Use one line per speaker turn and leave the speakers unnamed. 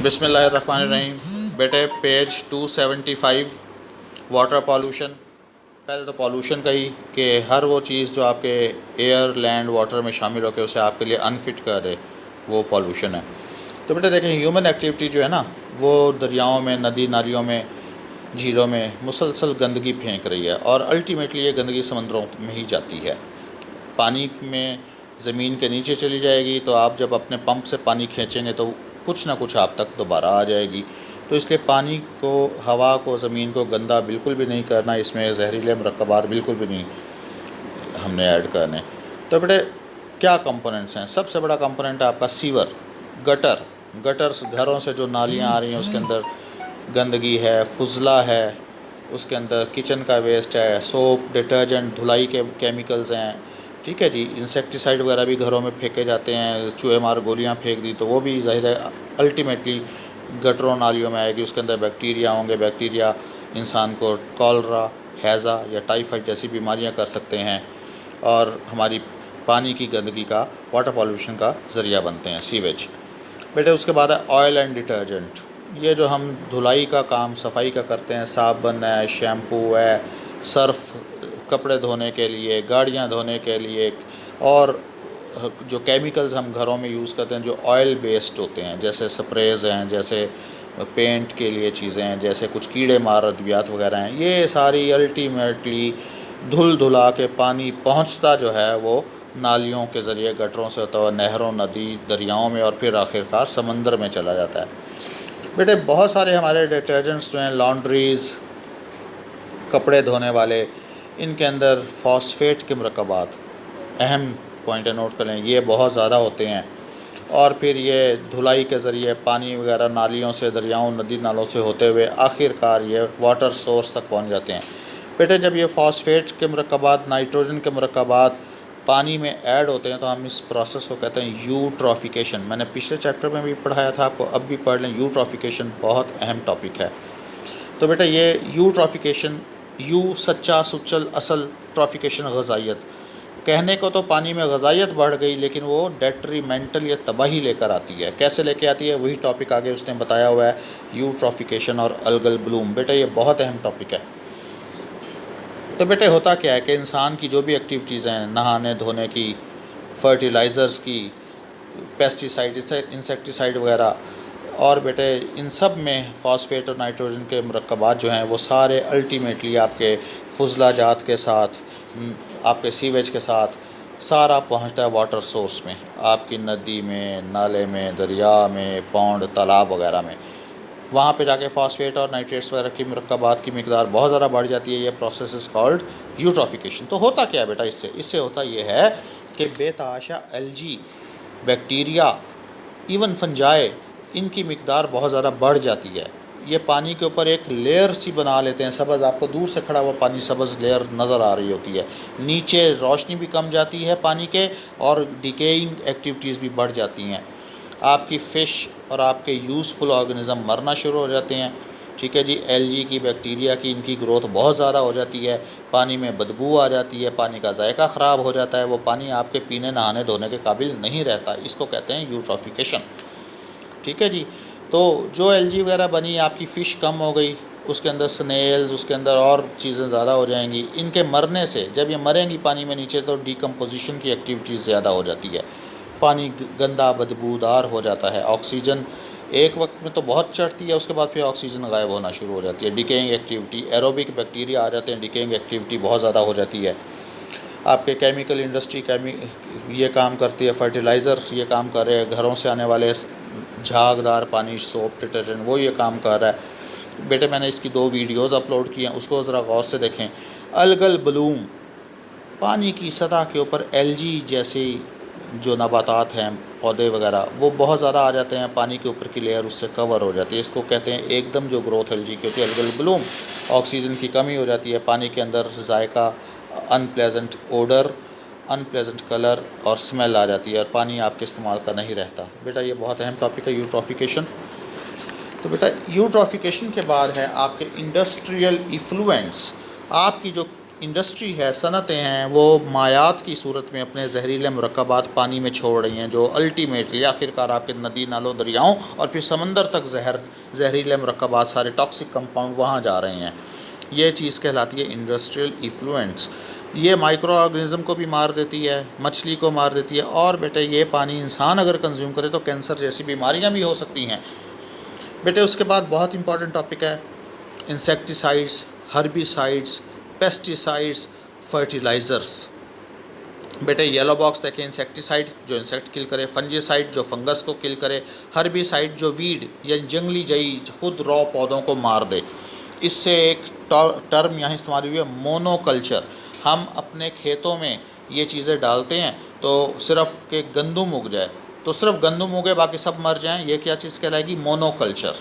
बिस्मिल्लाहिर्रहमानिर्रहीम। बेटे page 275 water pollution. पहले तो पॉल्यूशन का ही कि हर वो चीज़ जो आपके एयर लैंड वाटर में शामिल होकर उसे आपके लिए अनफिट कर दे, वो पॉल्यूशन है। तो बेटे देखें, ह्यूमन एक्टिविटी जो है ना, वो दरियाओं में, नदी नालियों में, झीलों में मुसलसल गंदगी फेंक रही है और अल्टीमेटली ये गंदगी समंदरों में ही जाती है। पानी में ज़मीन के नीचे चली जाएगी, तो आप जब अपने पंप से पानी खींचेंगे तो कुछ ना कुछ आप तक दोबारा आ जाएगी। तो इसलिए पानी को, हवा को, ज़मीन को गंदा बिल्कुल भी नहीं करना, इसमें जहरीले मरकबात बिल्कुल भी नहीं हमने ऐड करने। तो बेटे क्या कंपोनेंट्स हैं? सबसे बड़ा कंपोनेंट है आपका सीवर, गटर। गटर्स, घरों से जो नालियाँ आ रही हैं उसके अंदर गंदगी है, फुजला है, उसके अंदर किचन का वेस्ट है, सोप, डिटर्जेंट, धुलाई के केमिकल्स हैं, ठीक है जी। इंसेक्टिसाइड वगैरह भी घरों में फेंके जाते हैं, चूहे मार गोलियां फेंक दी तो वो भी ज़ाहिर है अल्टीमेटली गटरों नालियों में आएगी। उसके अंदर बैक्टीरिया होंगे, बैक्टीरिया इंसान को कॉलरा, हैज़ा या टाइफाइड जैसी बीमारियां कर सकते हैं और हमारी पानी की गंदगी का, वाटर पॉल्यूशन का ज़रिया बनते हैं, सीवेज। बेटे उसके बाद है ऑयल एंड डिटर्जेंट। ये जो हम धुलाई का काम, सफाई का करते हैं, साबुन है, शैम्पू है, सर्फ़ कपड़े धोने के लिए, गाड़ियाँ धोने के लिए, और जो केमिकल्स हम घरों में यूज़ करते हैं जो ऑयल बेस्ड होते हैं, जैसे स्प्रेज़ हैं, जैसे पेंट के लिए चीज़ें हैं, जैसे कुछ कीड़े मार अद्वियात वगैरह हैं, ये सारी अल्टीमेटली धुल धुला के पानी पहुंचता जो है वो नालियों के ज़रिए, गटरों से होता हुआ नहरों, नदी, दरियाओं में और फिर आखिरकार समंदर में चला जाता है। बेटे बहुत सारे हमारे डिटर्जेंट्स जो हैं, लॉन्ड्रीज़, कपड़े धोने वाले, इनके अंदर फॉस्फेट के मरकबात, अहम पॉइंट है, नोट कर लें, ये बहुत ज़्यादा होते हैं और फिर ये धुलाई के ज़रिए पानी वगैरह नालियों से, दरियाओं, नदी नालों से होते हुए आखिरकार ये वाटर सोर्स तक पहुंच जाते हैं। बेटे जब ये फॉस्फेट के मरकबात, नाइट्रोजन के मरकबात पानी में ऐड होते हैं तो हम इस प्रोसेस को कहते हैं यूट्रॉफिकेशन। मैंने पिछले चैप्टर में भी पढ़ाया था आपको, अब भी पढ़ लें। यूट्रॉफिकेशन बहुत अहम टॉपिक है। तो बेटा ये यूट्रॉफिकेशन, यू सच्चा, सुच्चल, असल, ट्रॉफिकेशन ग़ज़ाइयत। कहने को तो पानी में ग़ज़ाइयत बढ़ गई, लेकिन वो डेट्रीमेंटल या तबाही लेकर आती है। कैसे लेके आती है, वही टॉपिक आगे उसने बताया हुआ है, यूट्रॉफिकेशन और अलगल ब्लूम। बेटा ये बहुत अहम टॉपिक है। तो बेटे होता क्या है कि इंसान की जो भी एक्टिविटीज़ हैं, नहाने धोने की, फर्टिलाइज़र्स की, पेस्टिसाइड, इंसेक्टिसाइड वगैरह, और बेटे इन सब में फ़ॉस्फेट और नाइट्रोजन के मरकबात जो हैं वो सारे अल्टीमेटली आपके फुजला जात के साथ, आपके सीवेज के साथ सारा पहुंचता है वाटर सोर्स में, आपकी नदी में, नाले में, दरिया में, पौंड, तालाब वगैरह में। वहाँ पे जाके फ़ॉस्फेट और नाइट्रेट्स वगैरह की मरकबात की मिकदार बहुत ज़्यादा बढ़ जाती है। ये प्रोसेस इज़ कॉल्ड यूट्रॉफिकेशन। तो होता क्या है बेटा इससे होता ये है कि बेतहाशा एल्गी, बैक्टीरिया, इवन फंजाई, इनकी मिकदार बहुत ज़्यादा बढ़ जाती है। ये पानी के ऊपर एक लेयर सी बना लेते हैं, सब्ज़, आपको दूर से खड़ा हुआ पानी सब्ज़ लेयर नज़र आ रही होती है। नीचे रोशनी भी कम जाती है पानी के और डिकेइंग एक्टिविटीज़ भी बढ़ जाती हैं। आपकी फ़िश और आपके यूज़फुल ऑर्गेनिज़म मरना शुरू हो जाते हैं, ठीक है जी। एल्गी की, बैक्टीरिया की, इनकी ग्रोथ बहुत ज़्यादा हो जाती है। पानी में बदबू आ जाती है, पानी का जायका ख़राब हो जाता है, वो पानी आपके पीने, नहाने धोने के काबिल नहीं रहता। इसको कहते हैं यूट्रॉफिकेशन, ठीक है जी। तो जो एल्गी वगैरह बनी, आपकी फ़िश कम हो गई, उसके अंदर स्नेल्स, उसके अंदर और चीज़ें ज़्यादा हो जाएंगी। इनके मरने से, जब ये मरेंगी पानी में नीचे, तो डिकम्पोजिशन की एक्टिविटीज़ ज़्यादा हो जाती है, पानी गंदा, बदबूदार हो जाता है। ऑक्सीजन एक वक्त में तो बहुत चढ़ती है, उसके बाद फिर ऑक्सीजन गायब होना शुरू हो जाती है। डिकेइंग एक्टिविटी, एरोबिक बैक्टीरिया आ जाते हैं, डिकेइंग एक्टिविटी बहुत ज़्यादा हो जाती है। आपके केमिकल इंडस्ट्री ये काम करती है, फर्टिलाइज़र ये काम कर रहे हैं, घरों से आने वाले झागदार पानी, सोप, डिटर्जेंट, वो ये काम कर रहा है। बेटे मैंने इसकी 2 वीडियोज़ अपलोड की हैं, उसको ज़रा गौर से देखें। अलगल ब्लूम, पानी की सतह के ऊपर एल्गी जैसी जो नबातात हैं, पौधे वगैरह, वो बहुत ज़्यादा आ जाते हैं, पानी के ऊपर की लेयर उससे कवर हो जाती है। इसको कहते हैं एकदम जो ग्रोथ एल्गी की होती है, अलगल ब्लूम। ऑक्सीजन की कमी हो जाती है, पानी के अंदर जायका, अनप्लेजेंट ओडर, अनप्लेजेंट कलर और स्मेल आ जाती है और पानी आपके इस्तेमाल का नहीं रहता। बेटा ये बहुत अहम टॉपिक है, यूट्रॉफिकेशन। तो बेटा यूट्रॉफिकेशन के बाद है आपके इंडस्ट्रियल इफ्लुएंस। आपकी जो इंडस्ट्री है, सनतें हैं, वो मायात की सूरत में अपने जहरीले मुरक्कबात पानी में छोड़ रही हैं, जो अल्टीमेटली आखिरकार आपके नदी नालों दरियाओं और फिर समंदर तक जहरीले मुरक्कबात सारे टॉक्सिक कंपाउंड वहाँ जा रहे हैं। ये चीज़ कहलाती है इंडस्ट्रियल इफ्लुएंट्स। ये माइक्रो ऑर्गेनिज़म को भी मार देती है, मछली को मार देती है, और बेटे ये पानी इंसान अगर कंज्यूम करे तो कैंसर जैसी बीमारियां भी हो सकती हैं। बेटे उसके बाद बहुत इंपॉर्टेंट टॉपिक है इंसेक्टिसाइड्स, हर्बिसाइड्स, पेस्टिसाइड्स, फर्टिलाइज़र्स। बेटे येलो बॉक्स देखें, इंसेक्टिसाइड जो इंसेक्ट किल करे, फंजीसाइड जो फंगस को किल करे, हर्बिसाइड जो वीड या जंगली जई खुद रॉ पौधों को मार दे। इससे एक टर्म यहाँ इस्तेमाल हुई है मोनोकल्चर। हम अपने खेतों में ये चीज़ें डालते हैं तो सिर्फ के गंदम उग जाए, तो सिर्फ गंदम उगे बाकी सब मर जाएं, ये क्या चीज़ कहलाएगी? मोनोकल्चर।